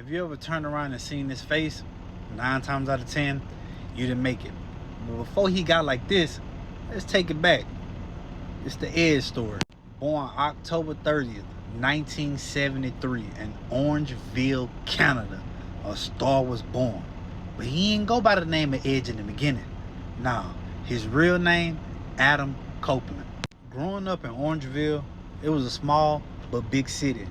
If you ever turned around and seen his face, 9 times out of 10, you didn't make it. But before he got like this, let's take it back. It's the Edge story. Born October 30th, 1973 in Orangeville, Canada, a star was born. But he didn't go by the name of Edge in the beginning. Nah, his real name, Adam Copeland. Growing up in Orangeville, it was a small but big city.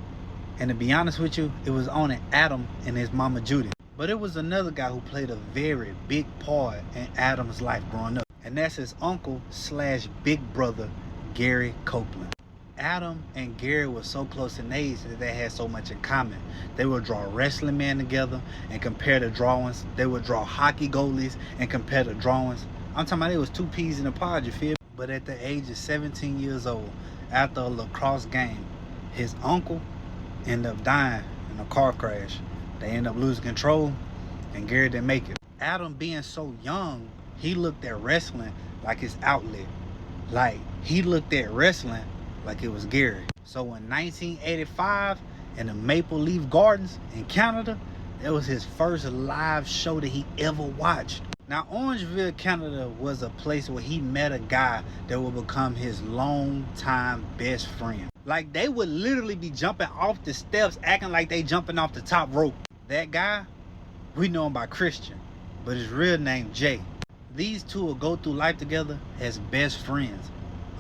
And to be honest with you, it was only Adam and his mama Judy. But it was another guy who played a very big part in Adam's life growing up. And that's his uncle / big brother, Gary Copeland. Adam and Gary were so close in age that they had so much in common. They would draw wrestling men together and compare the drawings. They would draw hockey goalies and compare the drawings. I'm talking about it was 2 peas in a pod, you feel? But at the age of 17 years old, after a lacrosse game, his uncle ended up dying in a car crash. They ended up losing control and Gary didn't make it. Adam, being so young, he looked at wrestling like his outlet. Like, he looked at wrestling like it was Gary. So in 1985, in the Maple Leaf Gardens in Canada, it was his first live show that he ever watched. Now, Orangeville, Canada was a place where he met a guy that would become his longtime best friend. Like, they would literally be jumping off the steps, acting like they jumping off the top rope. That guy, we know him by Christian, but his real name, Jay. These two will go through life together as best friends.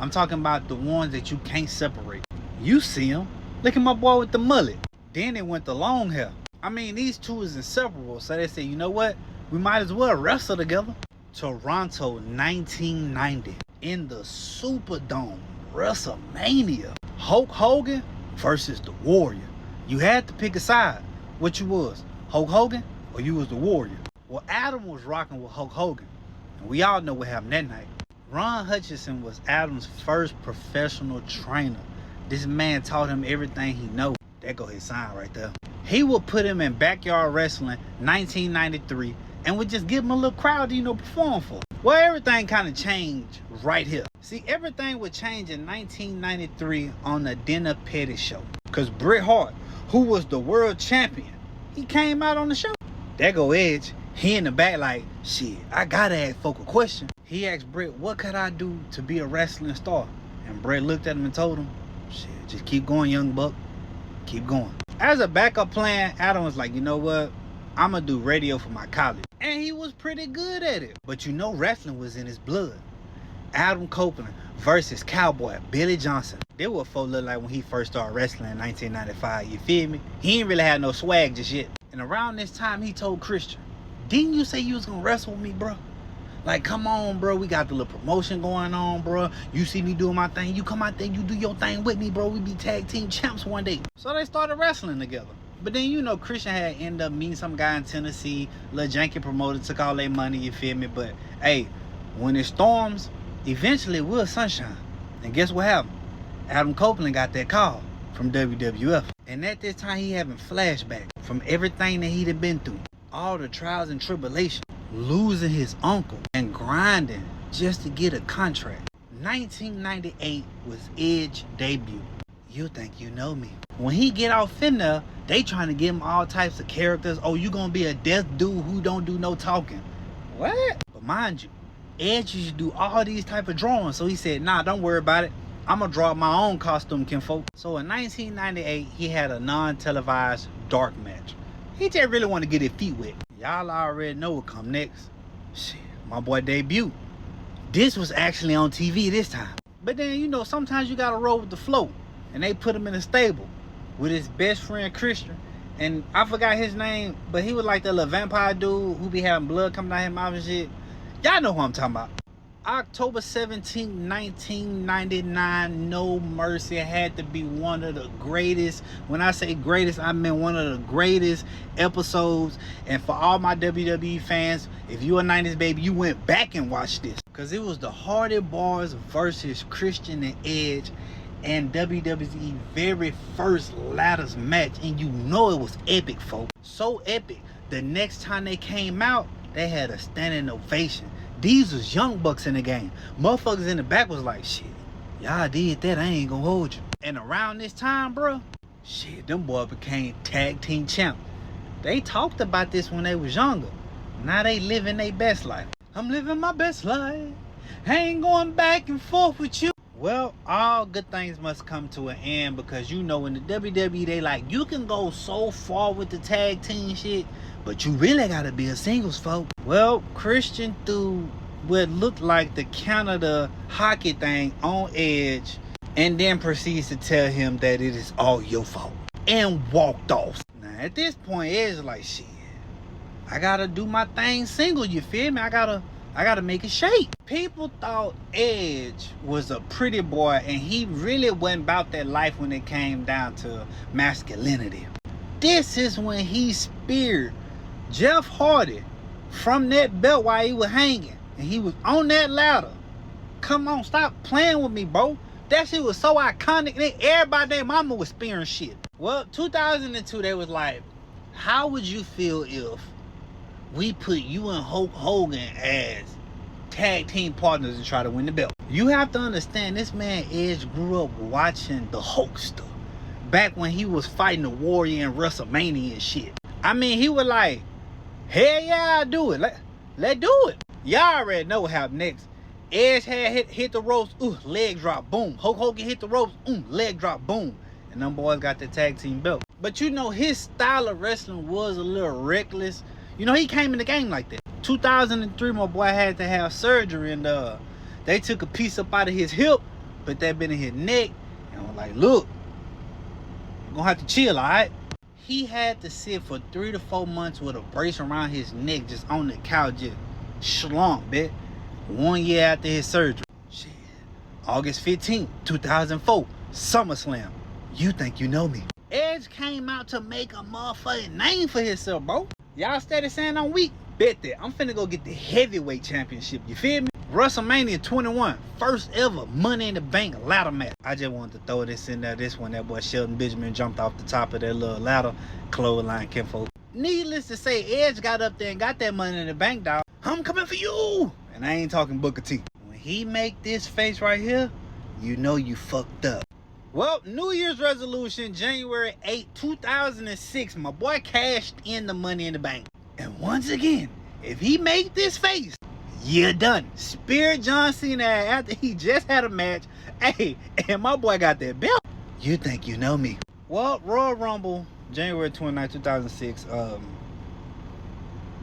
I'm talking about the ones that you can't separate. You see him. Look at my boy with the mullet. Then it went the long hair. I mean, these two is inseparable. So they said, you know what? We might as well wrestle together. Toronto, 1990. In the Superdome, WrestleMania. Hulk Hogan versus the Warrior. You had to pick a side. What you was? Hulk Hogan or you was the Warrior? Well, Adam was rocking with Hulk Hogan. And we all know what happened that night. Ron Hutchinson was Adam's first professional trainer. This man taught him everything he knows. There go his sign right there. He would put him in Backyard Wrestling 1993 and would just give him a little crowd to, perform for. Well, everything kind of changed right here. See, everything would change in 1993 on the Dinner Petty show. Because Bret Hart, who was the world champion, he came out on the show. There go Edge. He in the back like, shit, I gotta ask folk a question. He asked Bret, what could I do to be a wrestling star? And Bret looked at him and told him, shit, just keep going, young buck. Keep going. As a backup plan, Adam was like, you know what? I'm gonna do radio for my college. And he was pretty good at it. But wrestling was in his blood. Adam Copeland versus Cowboy Billy Johnson. They were folk look like when he first started wrestling in 1995, you feel me? He ain't really had no swag just yet. And around this time, he told Christian, didn't you say you was gonna wrestle with me, bro? Like, come on, bro. We got the little promotion going on, bro. You see me doing my thing. You come out there, you do your thing with me, bro. We be tag team champs one day. So they started wrestling together. But then, Christian had ended up meeting some guy in Tennessee. Lil Janky promoter, took all their money, you feel me? But, hey, when it storms, eventually it will sunshine. And guess what happened? Adam Copeland got that call from WWF. And at this time, he having flashbacks from everything that he'd been through. All the trials and tribulations. Losing his uncle and grinding just to get a contract. 1998 was Edge's debut. You think you know me. When he get off in there, they trying to give him all types of characters. Oh, you gonna be a deaf dude who don't do no talking. What? But mind you, Edge used to do all these type of drawings. So he said, nah, don't worry about it. I'm gonna draw my own costume, kinfolk. So in 1998, he had a non-televised dark match. He just really want to get his feet wet. Y'all already know what come next. Shit, my boy debut. This was actually on TV this time. But then, sometimes you gotta roll with the flow. And they put him in a stable with his best friend Christian. And I forgot his name, but he was like the little vampire dude who be having blood coming out his mouth and shit. Y'all know who I'm talking about. October 17, 1999, No Mercy had to be one of the greatest. When I say greatest, I mean one of the greatest episodes. And for all my WWE fans, if you a 90s baby, you went back and watched this. Because it was the Hardy Boys versus Christian and Edge and WWE very first ladders match. And it was epic, folks. So epic. The next time they came out, they had a standing ovation. These was young bucks in the game. Motherfuckers in the back was like, shit, y'all did that, I ain't gonna hold you. And around this time, bro, shit, them boys became tag team champs. They talked about this when they was younger. Now they living their best life. I'm living my best life. I ain't going back and forth with you. Well, all good things must come to an end, because you know in the WWE they like, you can go so far with the tag team shit, but you really gotta be a singles folk. Well, Christian threw what looked like the Canada hockey thing on Edge, and then proceeds to tell him that it is all your fault, and walked off. Now at this point, Edge is like, shit, I gotta do my thing single, you feel me? I gotta make it shake. People thought Edge was a pretty boy, and he really wasn't about that life when it came down to masculinity. This is when he speared Jeff Hardy from that belt while he was hanging, and he was on that ladder. Come on, stop playing with me, bro. That shit was so iconic. Everybody, their mama was spearing shit. Well, 2002, they was like, how would you feel if we put you and Hulk Hogan as tag team partners and try to win the belt? You have to understand, this man Edge grew up watching the Hulkster back when he was fighting the Warrior in WrestleMania and shit. I mean, he was like, hell yeah, I'll do it. Let's do it. Y'all already know what happened next. Edge had hit the ropes, leg drop, boom. Hulk Hogan hit the ropes, leg drop, boom. And them boys got the tag team belt. But you know, his style of wrestling was a little reckless. You know, he came in the game like that. 2003, my boy had to have surgery, and they took a piece up out of his hip, put that bit in his neck, and was like, look, you're gonna have to chill, all right? He had to sit for 3 to 4 months with a brace around his neck, just on the couch, just slump, bitch. 1 year after his surgery. Shit. August 15th, 2004, SummerSlam. You think you know me? Edge came out to make a motherfucking name for himself, bro. Y'all steady saying I'm weak? Bet that. I'm finna go get the heavyweight championship. You feel me? WrestleMania 21, first ever Money in the Bank ladder match. I just wanted to throw this in there. This one, that boy Shelton Benjamin jumped off the top of that little ladder, clothesline kinfolk. Needless to say, Edge got up there and got that Money in the Bank, dog. I'm coming for you. And I ain't talking Booker T. When he make this face right here, you know you fucked up. Well, New Year's resolution, January 8, 2006, my boy cashed in the Money in the Bank. And once again, if he make this face, you're done. Spear John Cena after he just had a match. Hey, and my boy got that belt. You think you know me? Well, Royal Rumble, January 29, 2006,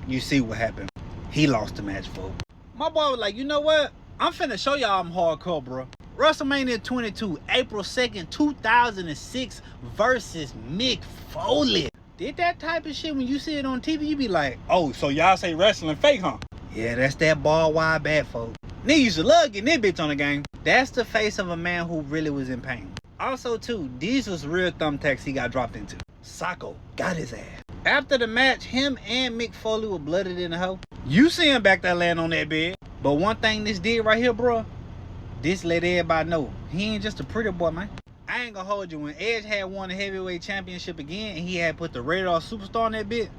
you see what happened. He lost the match, folks. My boy was like, you know what? I'm finna show y'all I'm hardcore, bro. WrestleMania 22, April 2nd, 2006 versus Mick Foley. Did that type of shit when you see it on TV, you be like, oh, so y'all say wrestling fake, huh? Yeah, that's that ball wide bat, folks. Niggas used to love getting that bitch on the game. That's the face of a man who really was in pain. Also, too, these was real thumbtacks he got dropped into. Socko got his ass. After the match, him and Mick Foley were blooded in the hole. You see him back there laying on that bed. But one thing this did right here, bro, this let everybody know he ain't just a pretty boy, man. I ain't gonna hold you. When Edge had won the heavyweight championship again and he had put the Radar Superstar on that bit,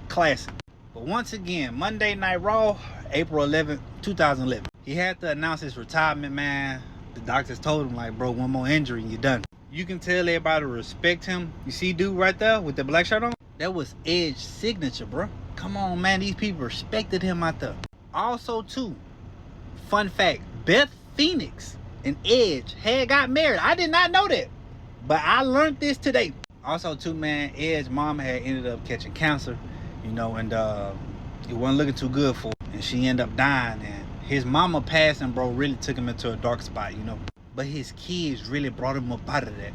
classic. But once again, Monday Night Raw, April 11th, 2011. He had to announce his retirement, man. The doctors told him, like, bro, one more injury and you're done. You can tell everybody to respect him. You see dude right there with the black shirt on? That was Edge's signature, bro. Come on, man. These people respected him out there. Also, too, fun fact, Beth Phoenix and Edge had got married. I did not know that, but I learned this today. Also, too, man, Edge's mom had ended up catching cancer, you know, and it wasn't looking too good for her. And she ended up dying, and his mama passing, bro, really took him into a dark spot, you know. But his kids really brought him up out of that.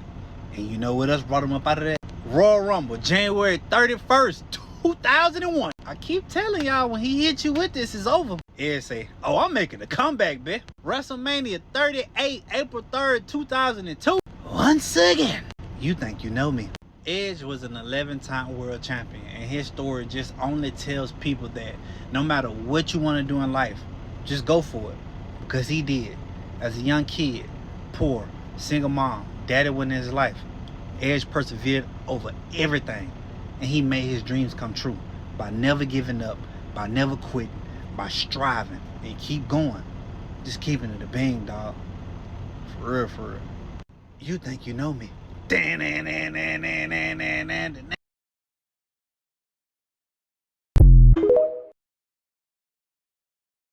And you know what else brought him up out of that? Royal Rumble, January 31st, 2001. I keep telling y'all, when he hit you with this, it's over. Edge say, oh, I'm making a comeback, bitch. WrestleMania 38, April 3rd, 2002. Once again, you think you know me. Edge was an 11-time world champion, and his story just only tells people that no matter what you want to do in life, just go for it. Because he did. As a young kid, poor, single mom, daddy wasn't in his life. Edge persevered over everything, and he made his dreams come true by never giving up, by never quitting, by striving and keep going. Just keeping it a bang, dog. For real, for real. You think you know me.